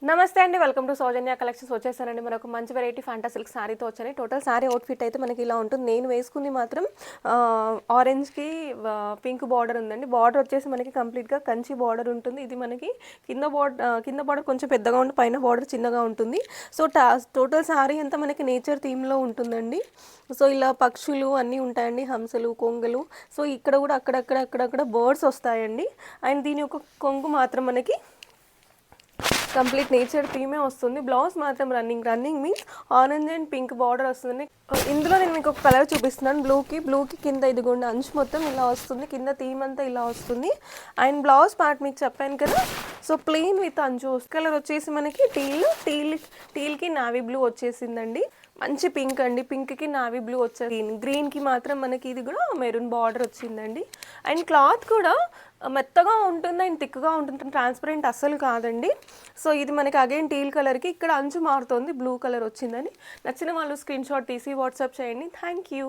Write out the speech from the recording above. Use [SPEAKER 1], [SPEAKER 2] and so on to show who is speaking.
[SPEAKER 1] నమస్తే అండి. Welcome to Soujanya collections. వచ్చేసానండి మనకు మంచి వెరైటీ ఫ్యాంటా సిల్క్ శారీతో వచ్చాయి. టోటల్ శారీ అవుట్ఫిట్ అయితే మనకి ఇలా ఉంటుంది. నేను వేసుకుంది మాత్రం ఆరెంజ్కి పింక్ బార్డర్ ఉందండి. బార్డర్ వచ్చేసి మనకి కంప్లీట్గా కంచి బార్డర్ ఉంటుంది. ఇది మనకి కింద బార్డర్ కొంచెం పెద్దగా ఉండి పైన బార్డర్ చిన్నగా ఉంటుంది. సో టోటల్ శారీ అంతా మనకి నేచర్ థీమ్లో ఉంటుందండి. సో ఇలా పక్షులు అన్నీ ఉంటాయండి, హంసలు, కొంగలు. సో ఇక్కడ కూడా అక్కడక్కడ బర్డ్స్ వస్తాయండి. అండ్ దీని యొక్క కొంగు మాత్రం మనకి కంప్లీట్ నేచర్ థీమే వస్తుంది. బ్లౌజ్ మాత్రం running means orange and pink border వస్తుంది. ఇందులో నేను మీకు ఒక కలర్ చూపిస్తున్నాను. బ్లూకి కింద ఇదిగోండి అంచు మొత్తం ఇలా వస్తుంది, కింద థీమ్ అంతా ఇలా వస్తుంది. అండ్ బ్లౌజ్ పార్ట్ మీకు చెప్పాను కదా, సో ప్లెయిన్ విత్ అంచు. కలర్ వచ్చేసి మనకి టీల్కి నావీ బ్లూ వచ్చేసిందండి. మంచి పింక్ అండి, పింక్కి నావీ బ్లూ వచ్చేది. గ్రీన్కి మాత్రం మనకి ఇది కూడా మెరూన్ బార్డర్ వచ్చిందండి. అండ్ క్లాత్ కూడా మెత్తగా ఉంటుంది అండ్ థిక్గా ఉంటుంది, ట్రాన్స్పరెంట్ అస్సలు కాదండి. సో ఇది మనకి అగైన్ టీల్ కలర్కి ఇక్కడ అంచు మారుతుంది, బ్లూ కలర్ వచ్చిందని. నచ్చిన వాళ్ళు స్క్రీన్ షాట్ తీసి వాట్సాప్ చేయండి. Thank you.